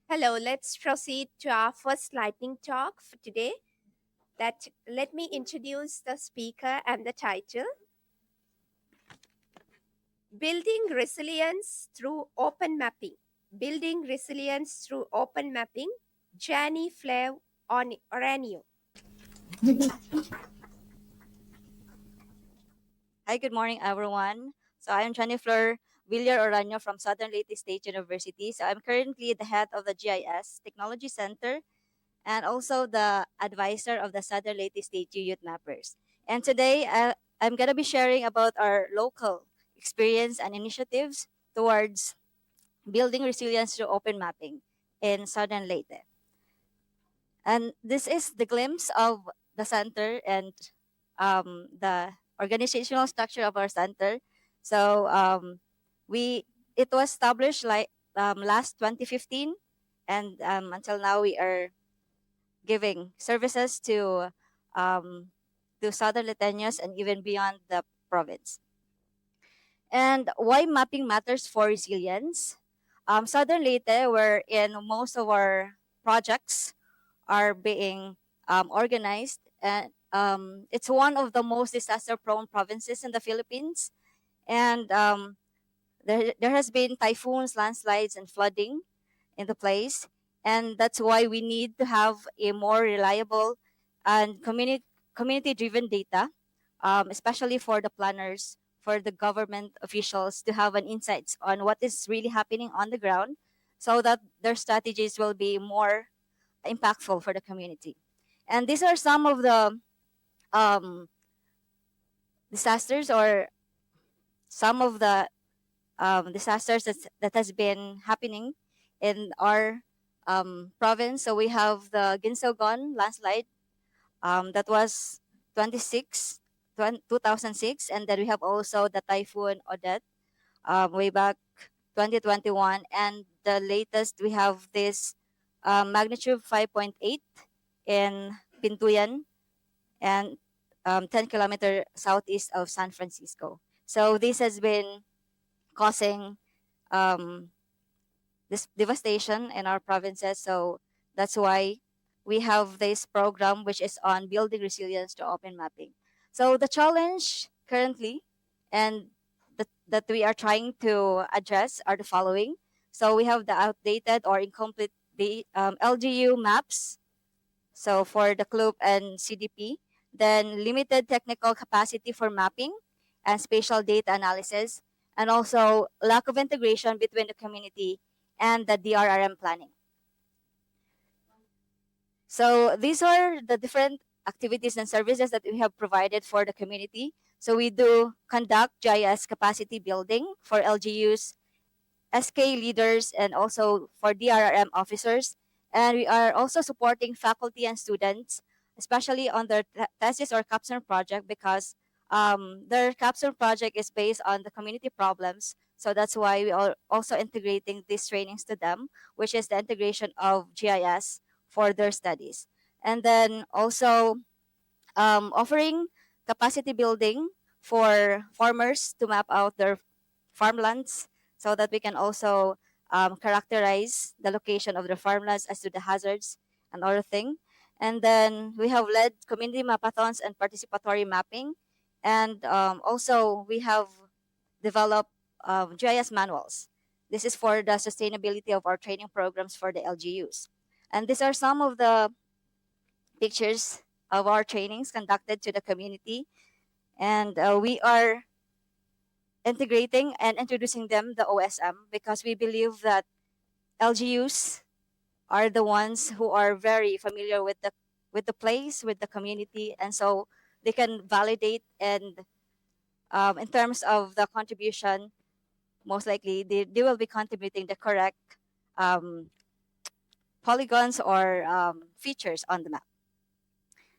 Hello, let's proceed to our first lightning talk for today. Let me introduce the speaker and the title: Building Resilience Through Open Mapping. Building Resilience Through Open Mapping, Jannie, Fleur on Oranio. Hi, good morning, everyone. So I'm Jannie Fleur Villar Oranyo from Southern Leyte State University. So I'm currently the head of the GIS Technology Center and also the advisor of the Southern Leyte State Youth Mappers. And today I'm going to be sharing about our local experience and initiatives towards building resilience through open mapping in Southern Leyte. And this is the glimpse of the center and the organizational structure of our center. So we it was established like last 2015, and until now we are giving services um, to Southern Liteños and even beyond the province. And why mapping matters for resilience? Southern Leyte, where in most of our projects are being organized. And it's one of the most disaster prone provinces in the Philippines. And there has been typhoons, landslides, and flooding in the place. And that's why we need to have a more reliable and community driven data, especially for the planners, for the government officials to have an insights on what is really happening on the ground so that their strategies will be more impactful for the community. And these are some of the um, disasters or some of the disasters that has been happening in our province. So we have the Ginsogon landslide that was 26, 2006. And then we have also the Typhoon Odette way back 2021. And the latest, we have this magnitude 5.8 in Pintuyan and 10-kilometer southeast of San Francisco. So this has been causing um, this devastation in our provinces. So that's why we have this program, which is on building resilience to open mapping. So the challenge currently and that we are trying to address are the following. So we have the outdated or incomplete LGU maps, so for the club and CDP, then limited technical capacity for mapping and spatial data analysis, and also lack of integration between the community and the DRRM planning. So these are the different activities and services that we have provided for the community. So we do conduct GIS capacity building for LGUs, SK leaders, and also for DRRM officers. And we are also supporting faculty and students, especially on their thesis or capstone project, because their capstone project is based on the community problems. So that's why we are also integrating these trainings to them, which is the integration of GIS for their studies. And then also offering capacity building for farmers to map out their farmlands so that we can also characterize the location of the farmlands as to the hazards and other thing. And then we have led community mapathons and participatory mapping. And also we have developed GIS manuals. This is for the sustainability of our training programs for the LGUs. And these are some of the pictures of our trainings conducted to the community. And we are integrating and introducing them the OSM because we believe that LGUs are the ones who are very familiar with the place, with the community, and so they can validate and in terms of the contribution, most likely they will be contributing the correct um, polygons or features on the map.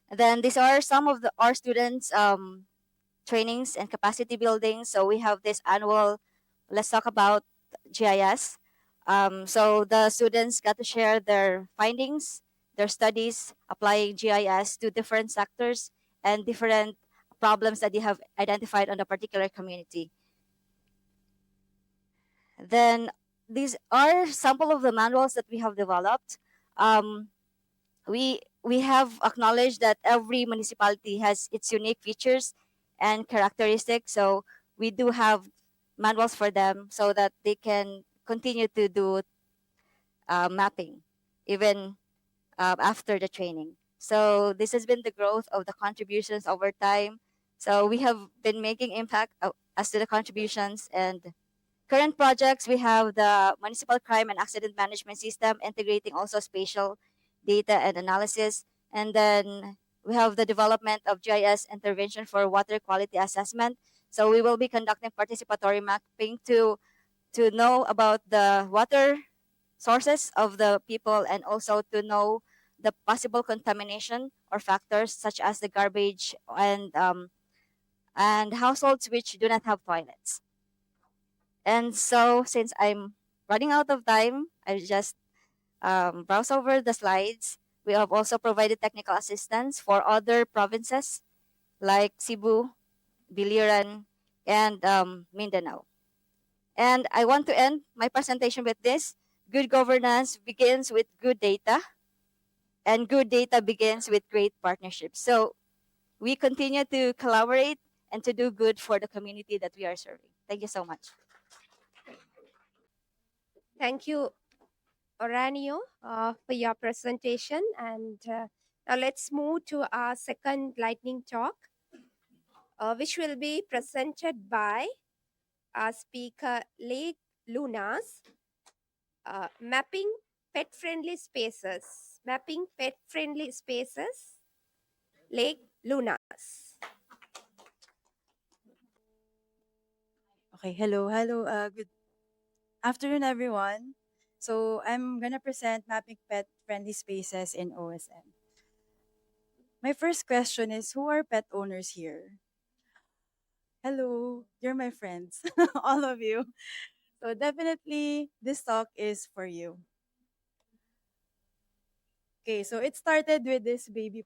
And then these are some of our students trainings and capacity building. So we have this annual, let's talk about GIS. So the students got to share their findings, their studies, applying GIS to different sectors and different problems that they have identified on a particular community. Then these are sample of the manuals that we have developed. Um, we have acknowledged that every municipality has its unique features and characteristics. So we do have manuals for them so that they can continue to do mapping even after the training. So this has been the growth of the contributions over time. So we have been making impact as to the contributions and current projects. We have the municipal crime and accident management system integrating also spatial data and analysis. And then we have the development of GIS intervention for water quality assessment. So we will be conducting participatory mapping to know about the water sources of the people and also to know the possible contamination or factors such as the garbage and households which do not have toilets. And so since I'm running out of time, I just browse over the slides. We have also provided technical assistance for other provinces like Cebu, Biliran, and Mindanao. And I want to end my presentation with this. Good governance begins with good data, and good data begins with great partnerships. So we continue to collaborate and to do good for the community that we are serving. Thank you so much. Thank you, Oranio, for your presentation. And now let's move to our second lightning talk, which will be presented by our speaker, Leigh Lunas, mapping pet-friendly spaces. Mapping pet-friendly spaces, Leigh Lunas. Okay, hello. Good afternoon, everyone. So I'm gonna present mapping pet-friendly spaces in OSM. My first question is, who are pet owners here? Hello, you're my friends, all of you. So definitely, this talk is for you. Okay, so it started with this baby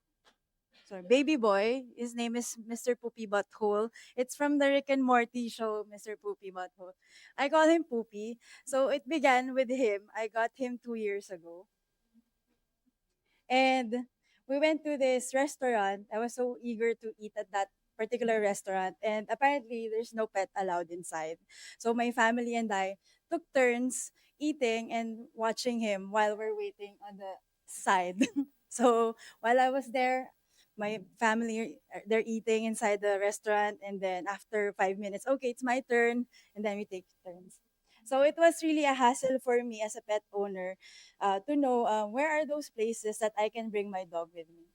boy. His name is Mr. Poopy Butthole. It's from the Rick and Morty show, Mr. Poopy Butthole. I call him Poopy. So it began with him. I got him 2 years ago. And we went to this restaurant. I was so eager to eat at that particular restaurant. And apparently, there's no pet allowed inside. So my family and I took turns eating and watching him while we're waiting on the side. So while I was there, my family, they're eating inside the restaurant. And then after 5 minutes, okay, it's my turn. And then we take turns. So it was really a hassle for me as a pet owner to know where are those places that I can bring my dog with me.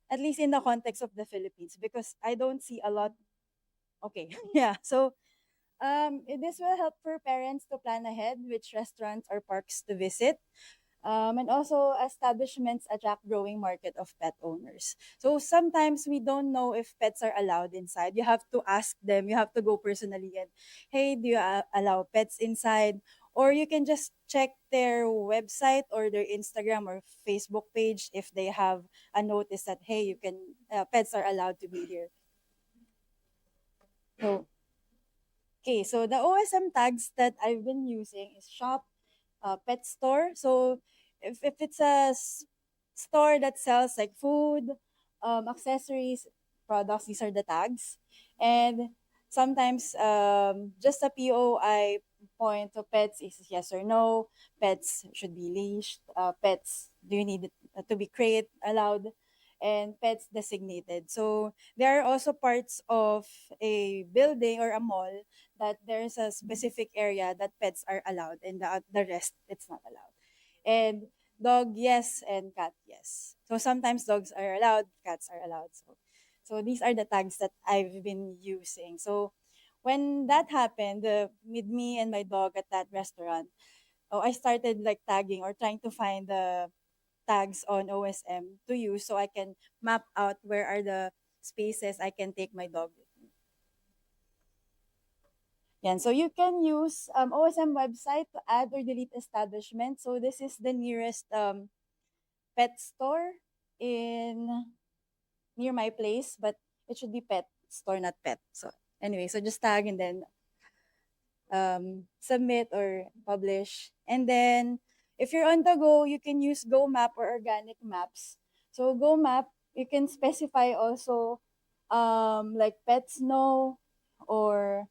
At least in the context of the Philippines, because I don't see a lot. Okay, yeah. So this will help for parents to plan ahead which restaurants or parks to visit. And also establishments attract growing market of pet owners. So sometimes we don't know if pets are allowed inside. You have to ask them. You have to go personally and, hey, do you allow pets inside? Or you can just check their website or their Instagram or Facebook page if they have a notice that, hey, you can pets are allowed to be here. So okay, so the OSM tags that I've been using is shop, pet store. So if it's a store that sells like food, accessories, products, these are the tags. And sometimes just a POI point of pets is yes or no. Pets should be leashed. Pets, do you need it to be crate allowed? And pets designated. So there are also parts of a building or a mall that there's a specific area that pets are allowed and the rest it's not allowed. And dog yes and cat yes. So sometimes dogs are allowed, cats are allowed. So these are the tags that I've been using. So when that happened with me and my dog at that restaurant, I started like tagging or trying to find the tags on OSM to use so I can map out where are the spaces I can take my dog with me. Yan. So you can use OSM website to add or delete establishment. So this is the nearest pet store in near my place, but it should be pet store, not pet. So anyway, so just tag and then submit or publish. And then if you're on the go, you can use Go Map or organic maps. So Go Map, you can specify also like pet snow, or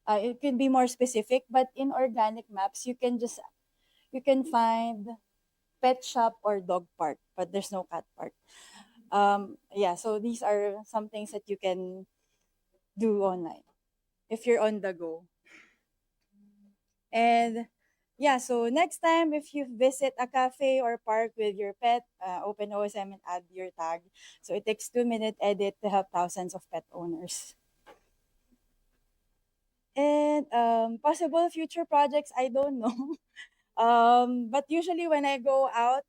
it could be more specific. But in organic maps, you can find pet shop or dog park, but there's no cat park. Yeah, so these are some things that you can do online if you're on the go. And yeah, so next time if you visit a cafe or park with your pet, open OSM and add your tag. So it takes 2-minute edit to help thousands of pet owners. And possible future projects, I don't know. But usually when I go out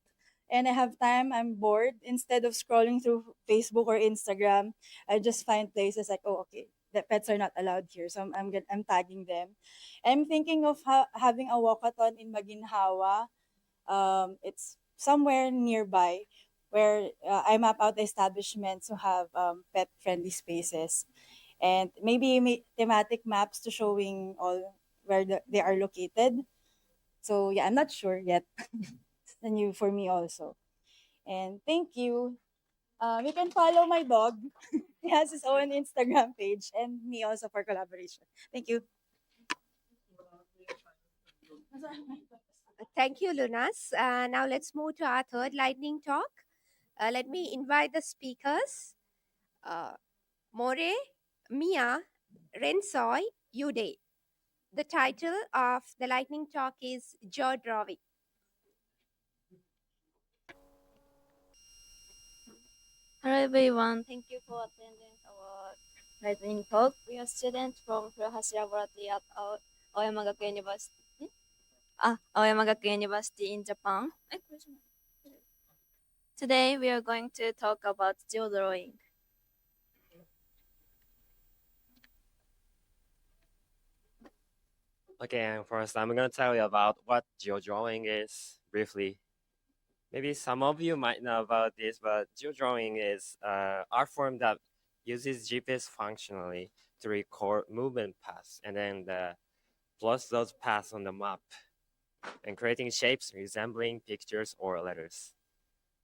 and I have time, I'm bored. Instead of scrolling through Facebook or Instagram, I just find places like, oh, okay, the pets are not allowed here, so I'm tagging them. I'm thinking of having a walkathon in Maginhawa. It's somewhere nearby where I map out the establishments who have pet friendly spaces, and maybe thematic maps to showing all where they are located. So yeah, I'm not sure yet. It's new for me also. And thank you. You can follow my dog. He has his own Instagram page, and me also for collaboration. Thank you. Thank you, Lunas. Now let's move to our third lightning talk. Let me invite the speakers. Uh, More, Mia, Rensei, Yudai. The title of the lightning talk is Geo Drawing. Hello everyone, thank you for attending our lightning talk. We are students from Fleur Laboratory at Aoyama University. Aoyama University in Japan. Today we are going to talk about geo drawing. Okay, and first I'm going to tell you about what Geo Drawing is briefly. Maybe some of you might know about this, but Geo Drawing is art form that uses GPS functionally to record movement paths and then plot those paths on the map and creating shapes resembling pictures or letters.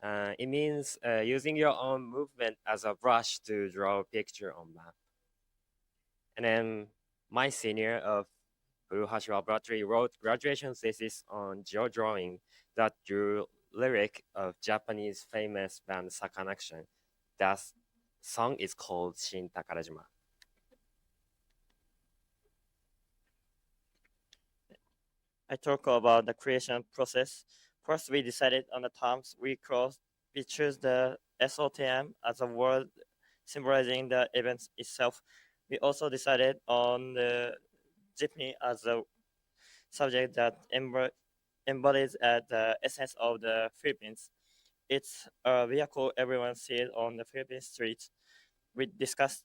It means using your own movement as a brush to draw a picture on map. And then my senior of Furuhashi Laboratory wrote graduation thesis on geo drawing that drew lyric of Japanese famous band Sakanaction. That song is called Shin Takarajima. I talk about the creation process. First, we decided on the terms. We choose the SOTM as a word symbolizing the event itself. We also decided on the jeepney as a subject that embodies the essence of the Philippines. It's a vehicle everyone sees on the Philippine streets. We discussed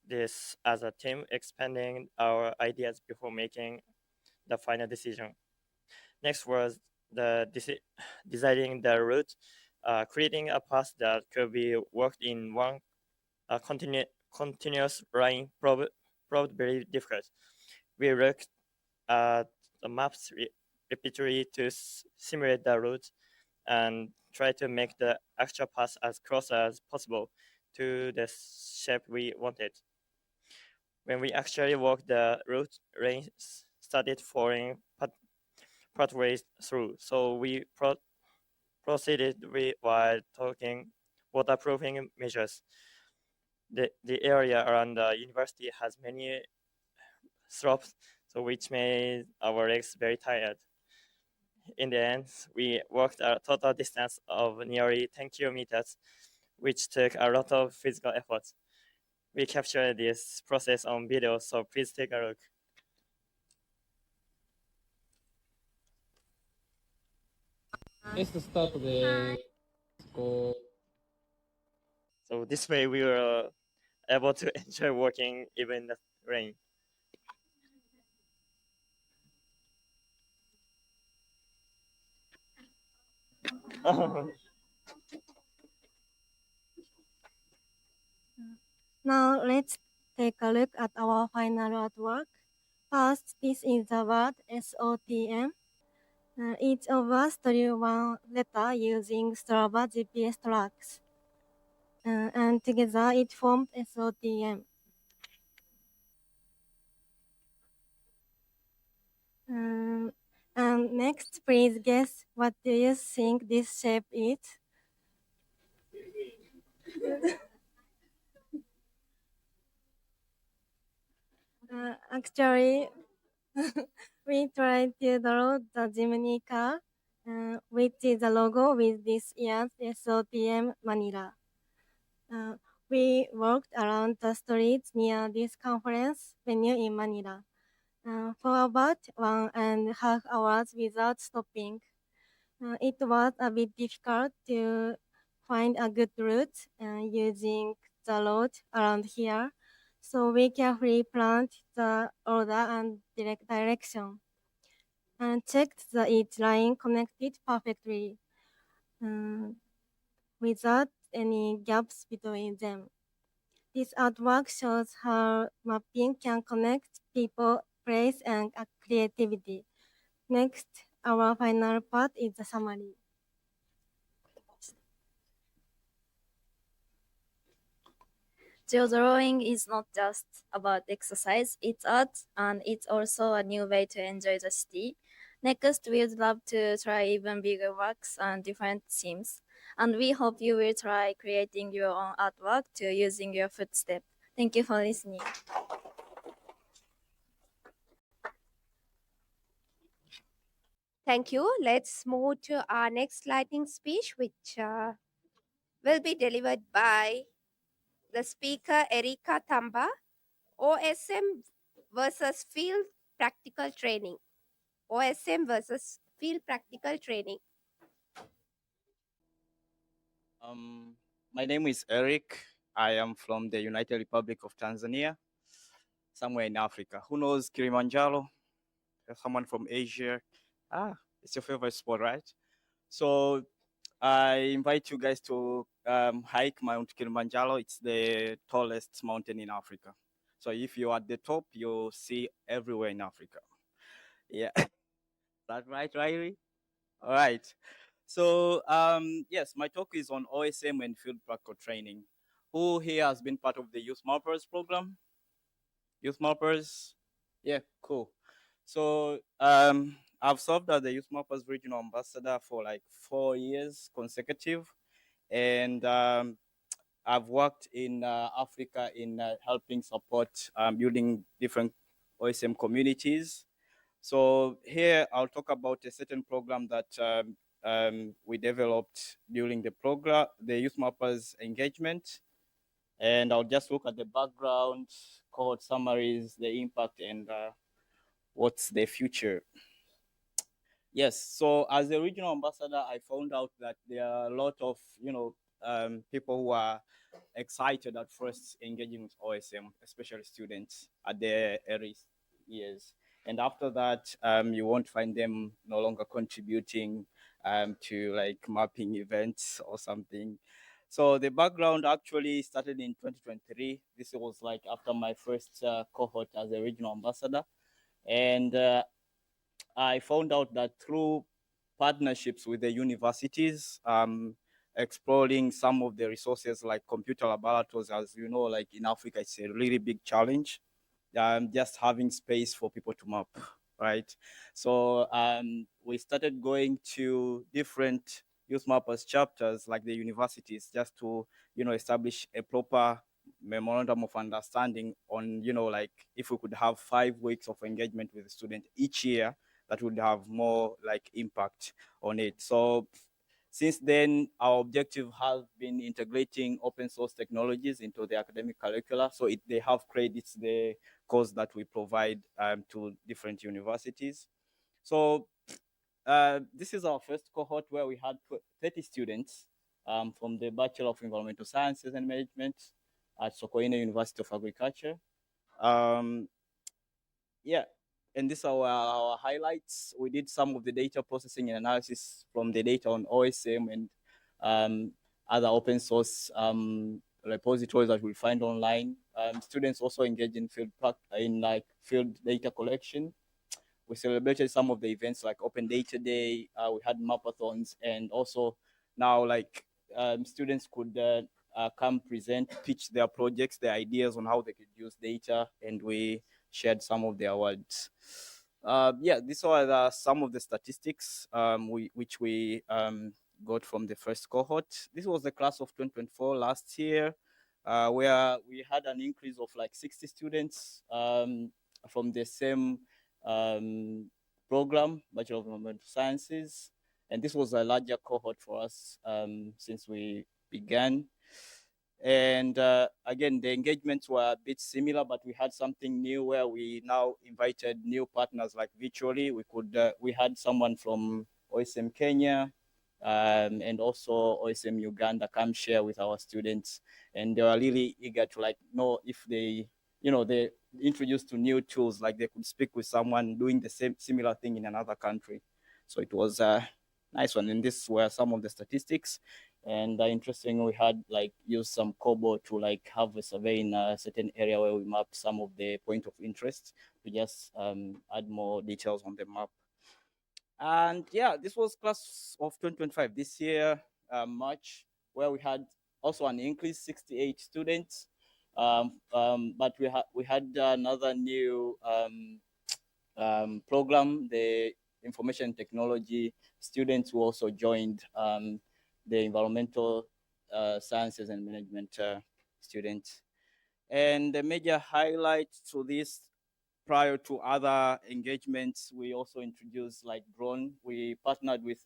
this as a team, expanding our ideas before making the final decision. Next was designing the route, creating a path that could be worked in one continuous line proved very difficult. We looked at the maps repeatedly to simulate the route and try to make the actual path as close as possible to the shape we wanted. When we actually walked the route, rain started falling partway through, so we proceeded while taking waterproofing measures. The area around the university has many slopes, so which made our legs very tired. In the end, we walked a total distance of nearly 10 kilometers, which took a lot of physical effort. We captured this process on video, so please take a look. So this way we were able to enjoy working even in the rain. Now let's take a look at our final artwork. First, this is the word SOTM. Each of us drew one letter using Strava GPS tracks. And together it formed SOTM. And next, please guess what do you think this shape is? Actually, we tried to draw the Jimny car, which is the logo with this year's SOTM Manila. We walked around the streets near this conference venue in Manila for about 1.5 hours without stopping. It was a bit difficult to find a good route using the road around here, so we carefully planned the order and direction and checked that each line connected perfectly without any gaps between them. This artwork shows how mapping can connect people, place, and creativity. Next, our final part is the summary. Geo drawing is not just about exercise, it's art and it's also a new way to enjoy the city. Next, we'd love to try even bigger works and different themes. And we hope you will try creating your own artwork to using your footstep. Thank you for listening. Thank you. Let's move to our next lightning speech, which will be delivered by the speaker Erika Tamba. OSM versus field practical training. OSM versus field practical training. Um, my name is Erick. I am from the United Republic of Tanzania, somewhere in Africa. Who knows Kilimanjaro? Someone from Asia. It's your favorite sport, right? So I invite you guys to hike Mount Kilimanjaro. It's the tallest mountain in Africa. So if you're at the top, you'll see everywhere in Africa. Yeah, that right, Riley? All right. So yes, my talk is on OSM and field practical training. Who here has been part of the Youth Mappers program? Youth Mappers? Yeah, cool. So I've served as the Youth Mappers regional ambassador for like 4 years consecutive, and I've worked in Africa in helping support building different OSM communities. So here I'll talk about a certain program that we developed during the program, the Youth Mappers engagement. And I'll just look at the background, cohort summaries, the impact, and what's the future. Yes, so as a regional ambassador, I found out that there are a lot of, people who are excited at first engaging with OSM, especially students at their early years. And after that, you won't find them no longer contributing to like mapping events or something. So the background actually started in 2023. This was like after my first cohort as a regional ambassador. And I found out that through partnerships with the universities, exploring some of the resources like computer laboratories, as you know, like in Africa, it's a really big challenge. Just having space for people to map, right? So we started going to different youth mappers chapters, like the universities, just to establish a proper memorandum of understanding on like if we could have 5 weeks of engagement with the student each year, that would have more like impact on it. So since then, our objective has been integrating open source technologies into the academic curricula. So they have credits the course that we provide to different universities. So this is our first cohort where we had 30 students from the Bachelor of Environmental Sciences and Management at Sokoine University of Agriculture. Yeah, and these are our highlights. We did some of the data processing and analysis from the data on OSM and other open source repositories that we find online students also engage in field data collection. We celebrated some of the events like Open Data Day. We had mapathons, and also now students could come present, pitch their projects, their ideas on how they could use data, and we shared some of their words. Yeah, these are some of the statistics which we got from the first cohort. This was the class of 2024 last year, where we had an increase of like 60 students from the same program, Bachelor of Environmental Sciences. And this was a larger cohort for us since we began. And again, the engagements were a bit similar, but we had something new where we now invited new partners, like virtually. We had someone from OSM Kenya and also OSM Uganda come share with our students, and they were really eager to know if they introduced to new tools, like they could speak with someone doing the same similar thing in another country. So it was a nice one, and this were some of the statistics. And interesting, we had used some Kobo to have a survey in a certain area where we mapped some of the point of interest to just add more details on the map. And yeah, this was class of 2025 this year, March, where we had also an increase, 68 students. But we had another new program, the information technology students who also joined the environmental sciences and management students. And the major highlight to this, prior to other engagements, we also introduced drone. We partnered with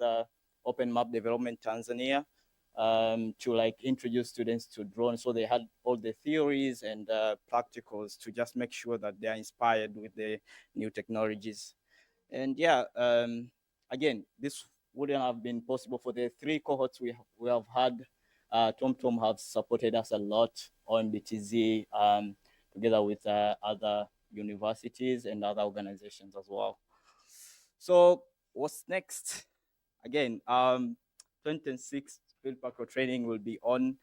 Open Map Development Tanzania to introduce students to drones. So they had all the theories and practicals to just make sure that they are inspired with the new technologies. And yeah, again, this wouldn't have been possible for the 3 cohorts we have had. TomTom have supported us a lot, OMBTZ, together with other universities and other organizations as well. So what's next? Again, 2026 field parkour training will be on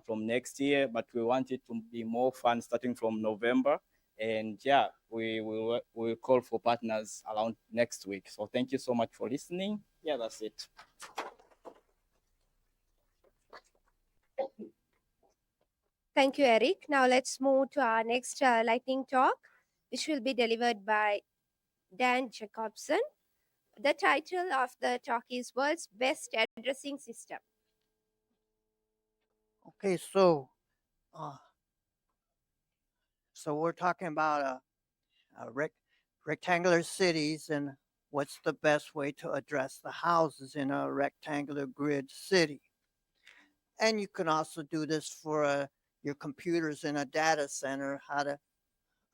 from next year, but we want it to be more fun starting from November. And yeah, we will call for partners around next week. So thank you so much for listening. Yeah, that's it. Thank you, Eric. Now let's move to our next lightning talk, which will be delivered by Dan Jacobson. The title of the talk is World's Best Addressing System. Okay, so we're talking about rectangular cities and what's the best way to address the houses in a rectangular grid city. And you can also do this for your computers in a data center, how to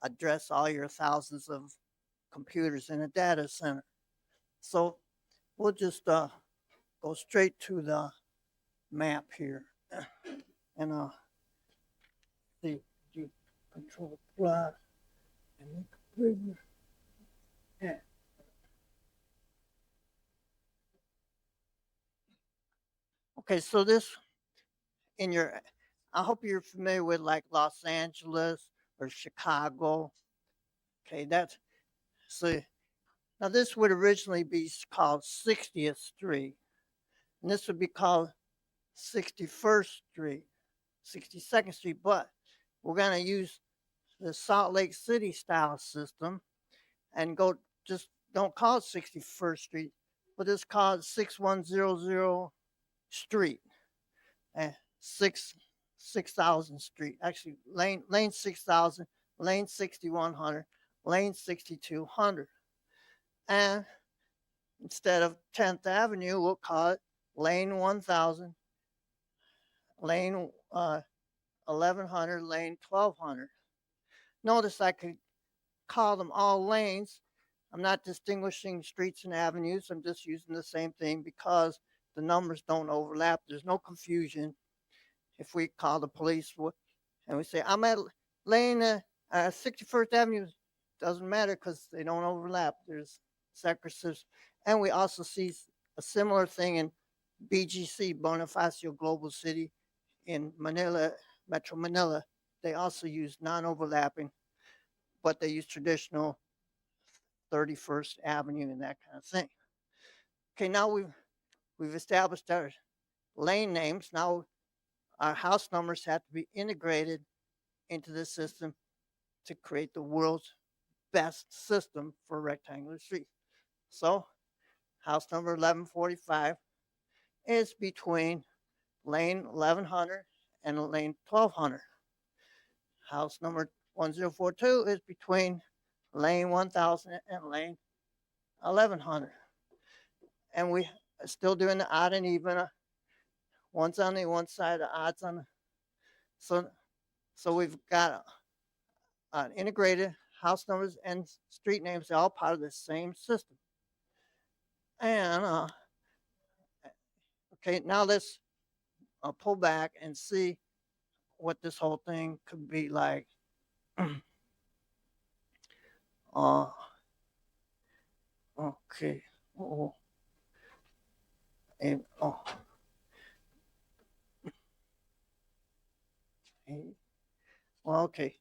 address all your thousands of computers in a data center. So we'll just go straight to the map here. And see, you control plus and make a bigger. Yeah. Okay, so this in your, I hope you're familiar with Los Angeles or Chicago. Okay, that's so. Now this would originally be called 60th Street, and this would be called 61st Street, 62nd Street. But we're gonna use the Salt Lake City style system and just don't call it 61st Street, but just call it 6100 Street and 6,000 Street. Actually, lane 6,000, lane 6100, lane 6200. And instead of 10th Avenue, we'll call it lane 1000, lane 1100, lane 1200. Notice I could call them all lanes. I'm not distinguishing streets and avenues. I'm just using the same thing because the numbers don't overlap. There's no confusion. If we call the police and we say, I'm at lane 61st Avenue, doesn't matter because they don't overlap. There's secretaries. And we also see a similar thing in BGC, Bonifacio Global City in Manila, Metro Manila. they also use non-overlapping, but they use traditional 31st Avenue and that kind of thing. Okay, now we've established our lane names. Now our house numbers have to be integrated into the system to create the world's best system for rectangular streets. So house number 1145 is between lane 1100 and lane 1200. House number 1042 is between lane 1000 and lane 1100. And we are still doing the odd and even. One's on the one side, the odds on the. So we've got integrated house numbers and street names. They're all part of the same system. And okay, now let's pull back and see what this whole thing could be like. Okay. Oh. And, oh. Well, okay.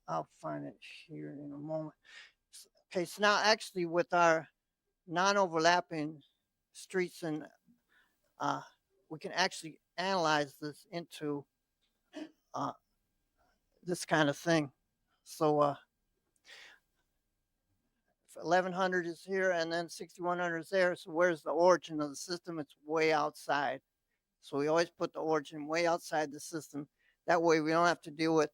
I'll find it here in a moment. Okay, so now actually with our non-overlapping streets and we can actually analyze this into this kind of thing. So 1100 is here and then 6100 is there. So where's the origin of the system? It's way outside. So we always put the origin way outside the system. That way we don't have to deal with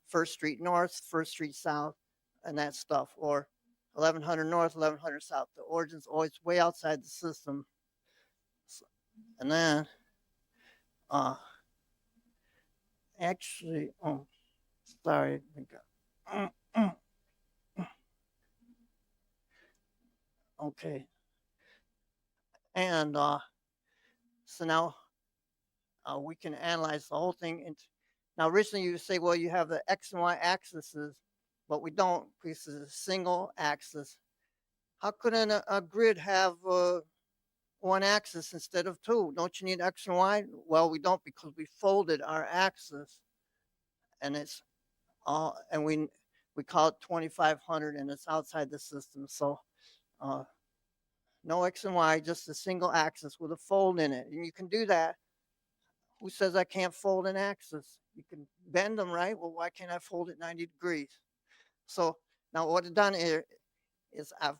First Street North, First Street South, and that stuff, or 1100 North, 1100 South. The origin's always way outside the system. So, and then, actually, oh, sorry. Okay. And so now we can analyze the whole thing. Now, originally you say, well, you have the X and Y axes, but we don't because it's a single axis. How could a grid have one axis instead of two? Don't you need X and Y? Well, we don't because we folded our axis, and it's and we call it 2500, and it's outside the system. So no X and Y, just a single axis with a fold in it, and you can do that. Who says I can't fold an axis? You can bend them, right? Well, why can't I fold it 90 degrees? So now what I've done here is I've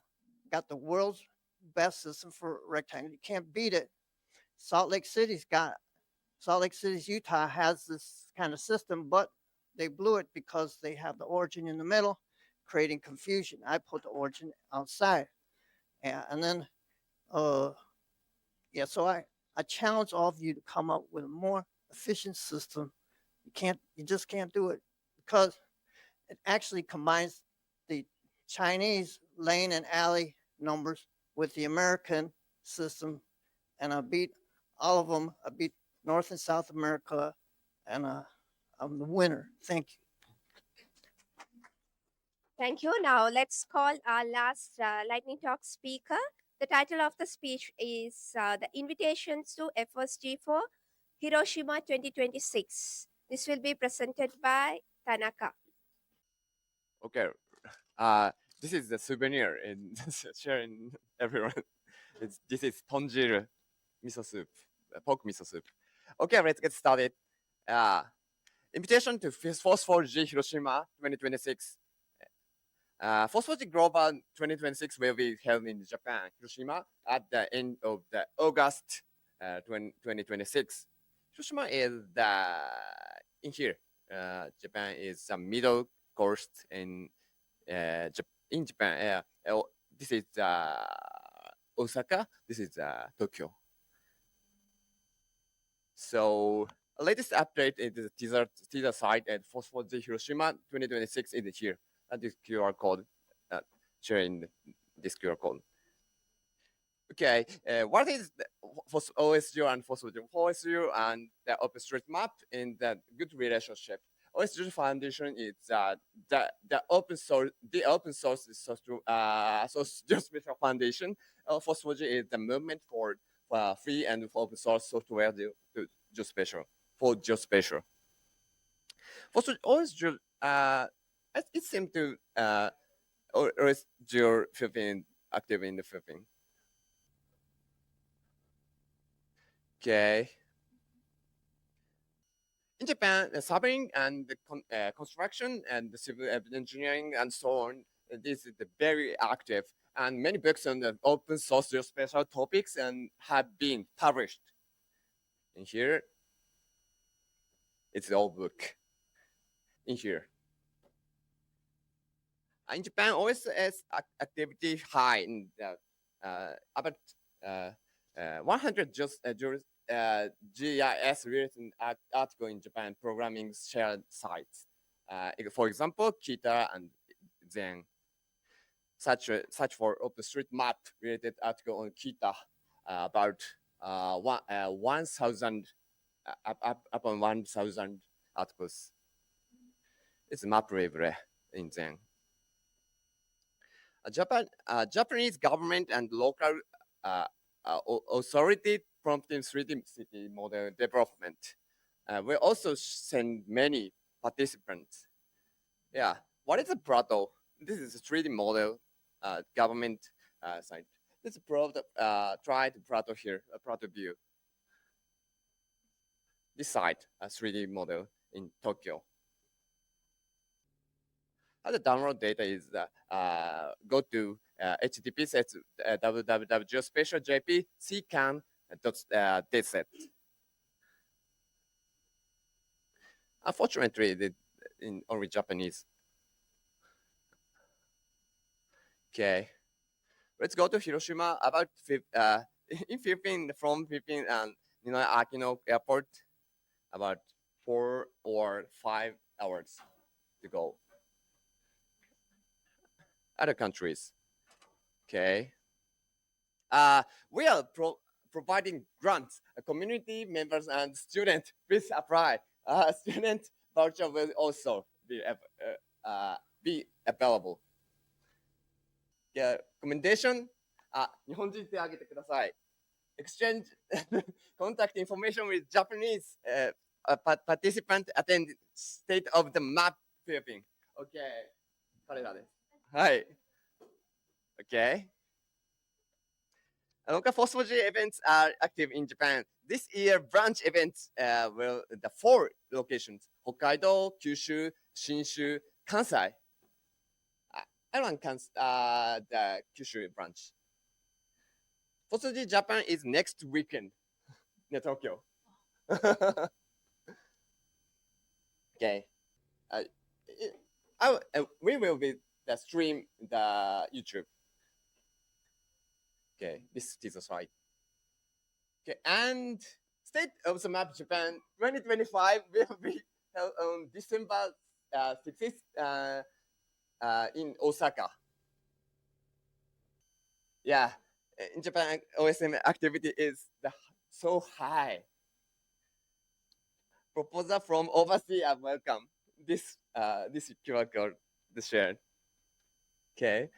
got the world's best system for rectangle. You can't beat it. Salt Lake City's, Utah has this kind of system, but they blew it because they have the origin in the middle, creating confusion. I put the origin outside. And then, so I challenge all of you to come up with a more efficient system. You just can't do it because it actually combines the Chinese lane and alley numbers with the American system, and I beat all of them. I beat North and South America, and I'm the winner. Thank you. Thank you. Now let's call our last lightning talk speaker. The title of the speech is The Invitations to FSG for Hiroshima 2026. This will be presented by Tanaka. Okay. This is the souvenir and sharing everyone. This is tonjil miso soup, pork miso soup. Okay, let's get started. Invitation to Phosphor-G Hiroshima 2026. Phosphor-G Global 2026 will be held in Japan, Hiroshima, at the end of the August 2026. Hiroshima is in here. Japan is the middle coast in Japan. This is Osaka. This is Tokyo. So latest update is the teaser site at Phosphor-G Hiroshima 2026 is here. This QR code, sharing this QR code. Okay, what is OSU and Phosphor-G? OSU and the OpenStreetMap in the good relationship. OSU Foundation is the open source geospatial foundation. Phosphor-G is the movement for free and open source software geospatial. Also, always it seemed to always your Philippine active in the Philippines. Okay. In Japan, the submarine and the construction and the civil engineering and so on, this is very active. And many books on the open source geospatial topics and have been published. In here, it's the old book. In here. In Japan, always is activity high in the, about 100 GIS written article in Japan programming shared sites. For example, Kita and Zen. Such for OpenStreetMap related article on Kita about 1,000 upon 1,000 articles. It's map library in Zen. Japanese government and local authority prompting 3D city model development. We also send many participants. Yeah, what is a Prato? This is a 3D model government site. This is try to Prato here, a Prato view. This site, a 3D model in Tokyo. How to download data is go to http www.geospatialjp.ccan.dz. Unfortunately, it's in only Japanese. Okay, let's go to Hiroshima. About in Philippines, from Philippines and Aquino Airport, about 4 or 5 hours to go. Other countries. Okay. We are providing grants. Community members and students, please apply. Student voucher will also be available. Recommendation. 日本人手挙げてください. Exchange contact information with Japanese participant attend State of the Map Philippines. Okay. 彼らです。はい。Okay. Local Phosphology events are active in Japan. This year, branch events will the 4 locations: Hokkaido, Kyushu, Shinshu, Kansai. I run the Kyushu branch. Phosphology Japan is next weekend in Tokyo. Okay. We will be the stream the YouTube. Okay, this is the slide. Okay, and State of the Map Japan 2025 will be held on December 6th in Osaka. Yeah, in Japan, OSM activity is so high. Proposal from overseas are welcome. This QR code is shared. Okay.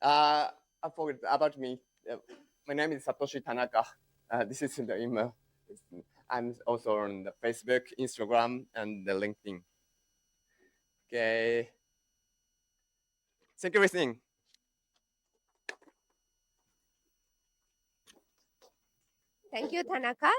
I forgot about me. My name is Satoshi Tanaka. This is the email. I'm also on the Facebook, Instagram, and the LinkedIn. Okay. Thank you for listening. Thank you, Tanaka.